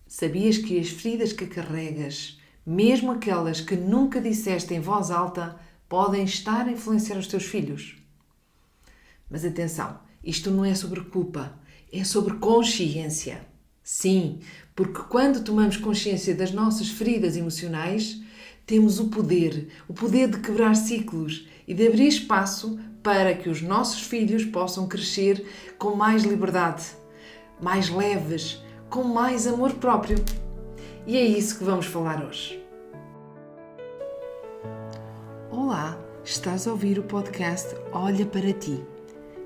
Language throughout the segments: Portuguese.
Sabias que as feridas que carregas, mesmo aquelas que nunca disseste em voz alta, podem estar a influenciar os teus filhos? Mas atenção, isto não é sobre culpa, é sobre consciência. Sim, porque quando tomamos consciência das nossas feridas emocionais, temos o poder de quebrar ciclos e de abrir espaço para que os nossos filhos possam crescer com mais liberdade, mais leves, com mais amor próprio. E é isso que vamos falar hoje. Olá, estás a ouvir o podcast Olha para Ti.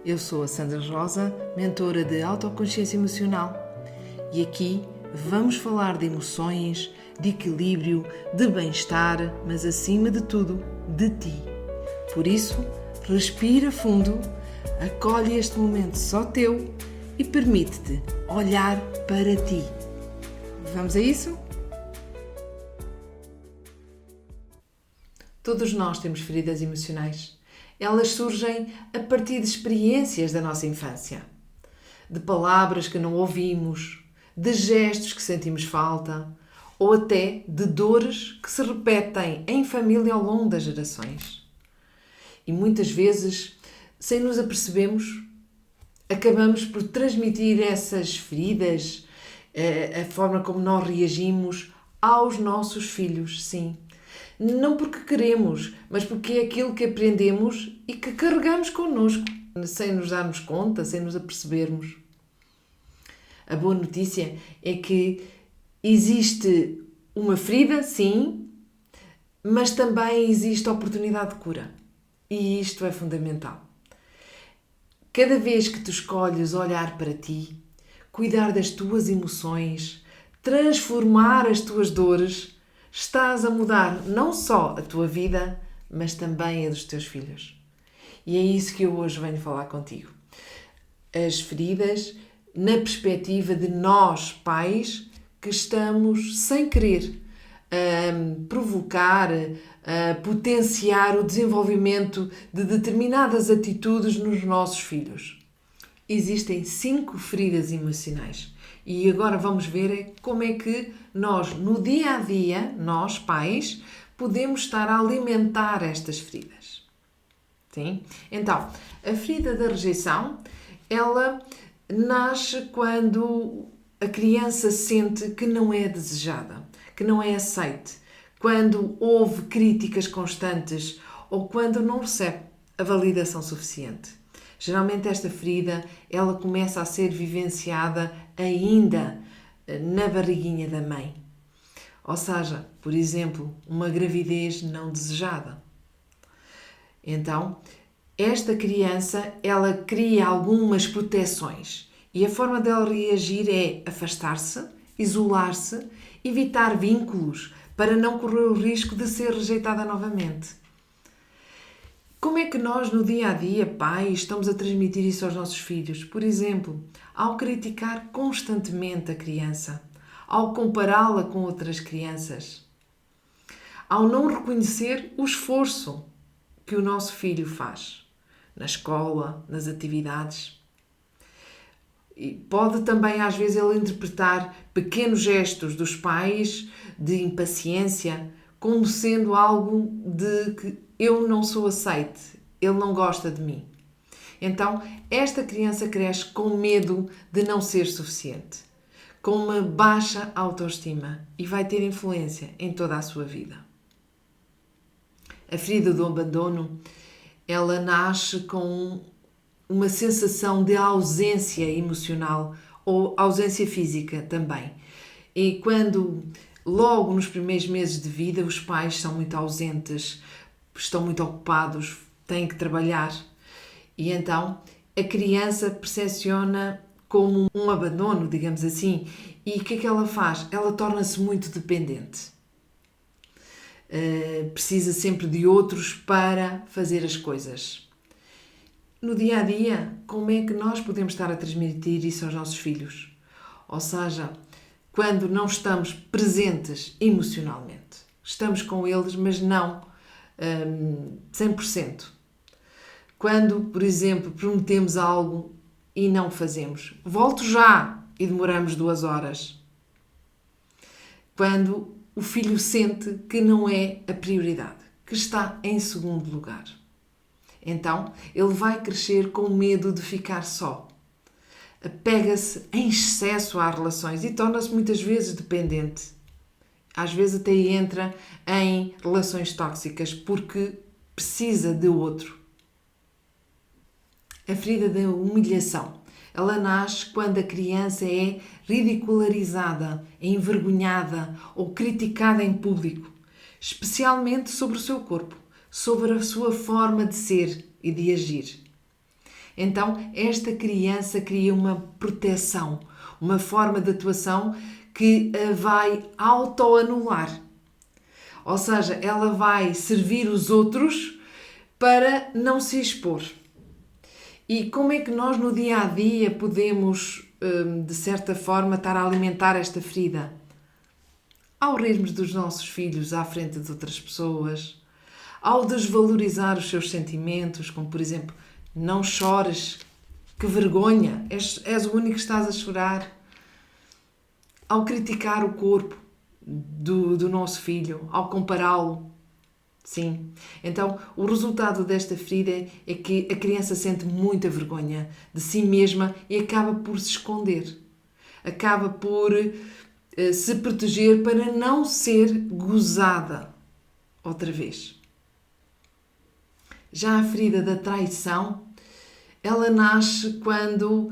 Eu sou a Sandra Rosa, mentora de autoconsciência emocional, e aqui vamos falar de emoções, de equilíbrio, de bem-estar, mas acima de tudo, de ti. Por isso, respira fundo, acolhe este momento só teu e permite-te olhar para ti. Vamos a isso? Todos nós temos feridas emocionais. Elas surgem a partir de experiências da nossa infância, de palavras que não ouvimos, de gestos que sentimos falta ou até de dores que se repetem em família ao longo das gerações. E muitas vezes, sem nos apercebermos, acabamos por transmitir essas feridas, a forma como nós reagimos aos nossos filhos, sim. Não porque queremos, mas porque é aquilo que aprendemos e que carregamos connosco, sem nos darmos conta, sem nos apercebermos. A boa notícia é que existe uma ferida, sim, mas também existe a oportunidade de cura. E isto é fundamental. Cada vez que tu escolhes olhar para ti, cuidar das tuas emoções, transformar as tuas dores, estás a mudar não só a tua vida, mas também a dos teus filhos. E é isso que eu hoje venho falar contigo. As feridas na perspectiva de nós, pais, que estamos, sem querer, a provocar, a potenciar o desenvolvimento de determinadas atitudes nos nossos filhos. Existem 5 feridas emocionais. E agora vamos ver como é que nós, no dia a dia, nós, pais, podemos estar a alimentar estas feridas. Sim? Então, a ferida da rejeição, ela nasce quando a criança sente que não é desejada, que não é aceite, quando houve críticas constantes ou quando não recebe a validação suficiente. Geralmente esta ferida, ela começa a ser vivenciada ainda na barriguinha da mãe. Ou seja, por exemplo, uma gravidez não desejada. Então, esta criança, ela cria algumas proteções e a forma dela reagir é afastar-se, isolar-se, evitar vínculos para não correr o risco de ser rejeitada novamente. Como é que nós, no dia a dia, pais, estamos a transmitir isso aos nossos filhos? Por exemplo, ao criticar constantemente a criança, ao compará-la com outras crianças, ao não reconhecer o esforço que o nosso filho faz na escola, nas atividades. E pode também, às vezes, ele interpretar pequenos gestos dos pais de impaciência como sendo algo de que eu não sou aceite, ele não gosta de mim. Então, esta criança cresce com medo de não ser suficiente, com uma baixa autoestima e vai ter influência em toda a sua vida. A ferida do abandono, ela nasce com uma sensação de ausência emocional ou ausência física também. E quando, logo nos primeiros meses de vida, os pais são muito ausentes, estão muito ocupados, têm que trabalhar, e então a criança percepciona como um abandono, digamos assim, e o que é que ela faz? Ela torna-se muito dependente. Precisa sempre de outros para fazer as coisas. No dia a dia, como é que nós podemos estar a transmitir isso aos nossos filhos? Ou seja, quando não estamos presentes emocionalmente. Estamos com eles, mas não 100%. Quando, por exemplo, prometemos algo e não fazemos. Volto já! E demoramos 2 horas. quando o filho sente que não é a prioridade, que está em segundo lugar. Então, ele vai crescer com medo de ficar só. Apega-se em excesso às relações e torna-se muitas vezes dependente. Às vezes até entra em relações tóxicas porque precisa de outro. A ferida da humilhação. Ela nasce quando a criança é ridicularizada, envergonhada ou criticada em público, especialmente sobre o seu corpo, sobre a sua forma de ser e de agir. Então, esta criança cria uma proteção, uma forma de atuação que a vai autoanular. Ou seja, ela vai servir os outros para não se expor. E como é que nós no dia a dia podemos, de certa forma, estar a alimentar esta ferida? Ao rirmos dos nossos filhos à frente de outras pessoas, ao desvalorizar os seus sentimentos, como por exemplo, não chores, que vergonha, és o único que estás a chorar. Ao criticar o corpo do nosso filho, ao compará-lo. Sim. Então, o resultado desta ferida é que a criança sente muita vergonha de si mesma e acaba por se esconder. Acaba por se proteger para não ser gozada outra vez. Já a ferida da traição, ela nasce quando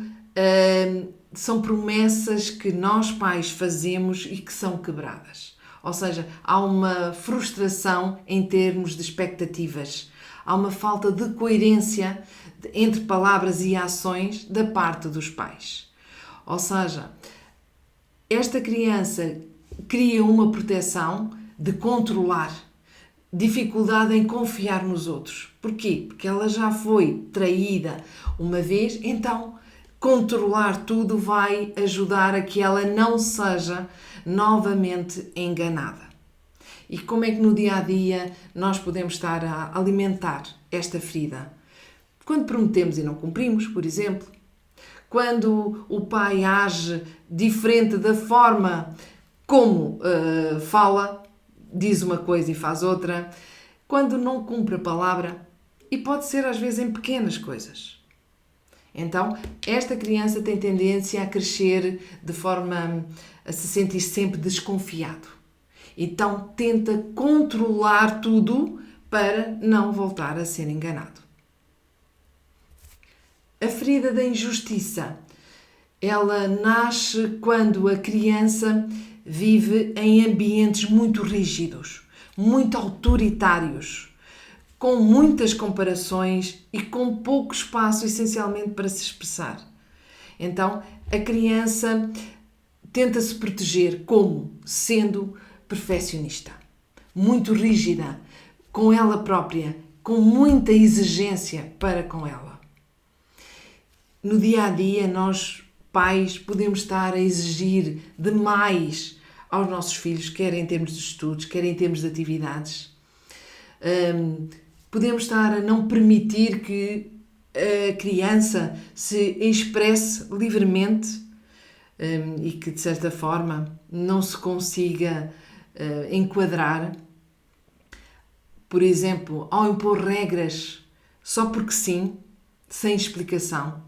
são promessas que nós pais fazemos e que são quebradas. Ou seja, há uma frustração em termos de expectativas. Há uma falta de coerência entre palavras e ações da parte dos pais. Ou seja, esta criança cria uma proteção de controlar, dificuldade em confiar nos outros. Porquê? Porque ela já foi traída uma vez, então controlar tudo vai ajudar a que ela não seja novamente enganada. E como é que no dia a dia nós podemos estar a alimentar esta ferida? Quando prometemos e não cumprimos, por exemplo. Quando o pai age diferente da forma como fala, diz uma coisa e faz outra. Quando não cumpre a palavra, e pode ser às vezes em pequenas coisas. Então, esta criança tem tendência a crescer de forma a se sentir sempre desconfiado. Então, tenta controlar tudo para não voltar a ser enganado. A ferida da injustiça. Ela nasce quando a criança vive em ambientes muito rígidos, muito autoritários, com muitas comparações e com pouco espaço, essencialmente, para se expressar. Então, a criança tenta se proteger como? Sendo perfeccionista, muito rígida com ela própria, com muita exigência para com ela. No dia a dia, nós, pais, podemos estar a exigir demais aos nossos filhos, quer em termos de estudos, quer em termos de atividades. Podemos estar a não permitir que a criança se expresse livremente e que, de certa forma, não se consiga enquadrar. Por exemplo, ao impor regras só porque sim, sem explicação.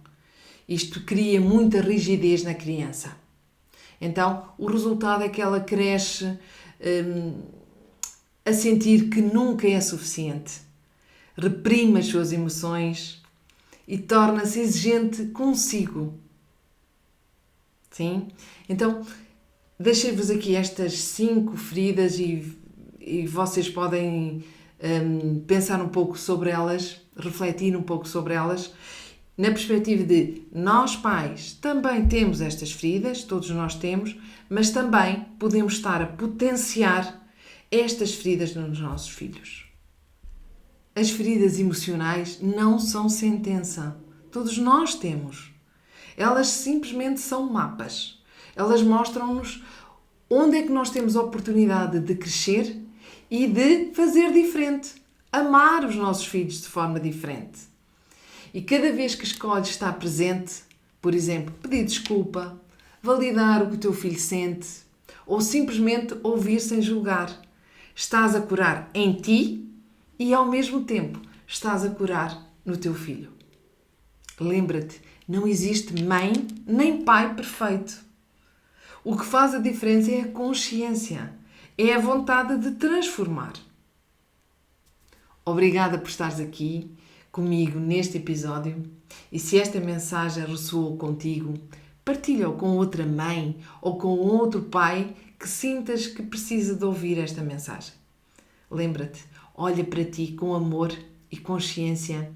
Isto cria muita rigidez na criança. Então, o resultado é que ela cresce a sentir que nunca é suficiente. Reprime as suas emoções e torna-se exigente consigo. Sim? Então, deixei-vos aqui estas 5 feridas e vocês podem pensar um pouco sobre elas, refletir um pouco sobre elas, na perspectiva de nós pais também temos estas feridas, todos nós temos, mas também podemos estar a potenciar estas feridas nos nossos filhos. As feridas emocionais não são sentença. Todos nós temos. Elas simplesmente são mapas. Elas mostram-nos onde é que nós temos a oportunidade de crescer e de fazer diferente. Amar os nossos filhos de forma diferente. E cada vez que escolhes estar presente, por exemplo, pedir desculpa, validar o que o teu filho sente, ou simplesmente ouvir sem julgar. Estás a curar em ti e, ao mesmo tempo, estás a curar no teu filho. Lembra-te, não existe mãe nem pai perfeito. O que faz a diferença é a consciência, é a vontade de transformar. Obrigada por estares aqui comigo neste episódio e se esta mensagem ressoou contigo, partilha-o com outra mãe ou com outro pai que sintas que precisa de ouvir esta mensagem. Lembra-te, olha para ti com amor e consciência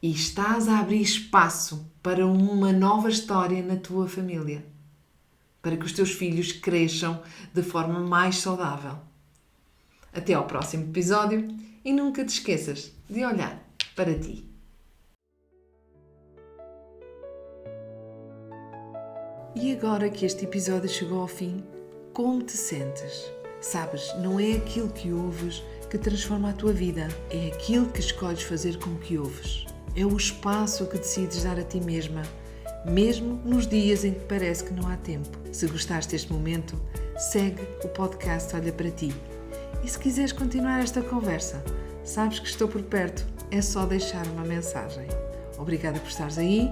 e estás a abrir espaço para uma nova história na tua família, para que os teus filhos cresçam de forma mais saudável. Até ao próximo episódio e nunca te esqueças de olhar para ti. E agora que este episódio chegou ao fim, como te sentes? Sabes, não é aquilo que ouves que transforma a tua vida, é aquilo que escolhes fazer com o que ouves. É o espaço que decides dar a ti mesma, mesmo nos dias em que parece que não há tempo. Se gostaste deste momento, segue o podcast Olha para Ti. E se quiseres continuar esta conversa, sabes que estou por perto, é só deixar uma mensagem. Obrigada por estares aí,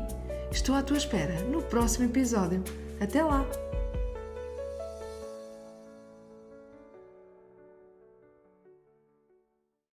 estou à tua espera no próximo episódio. Até lá!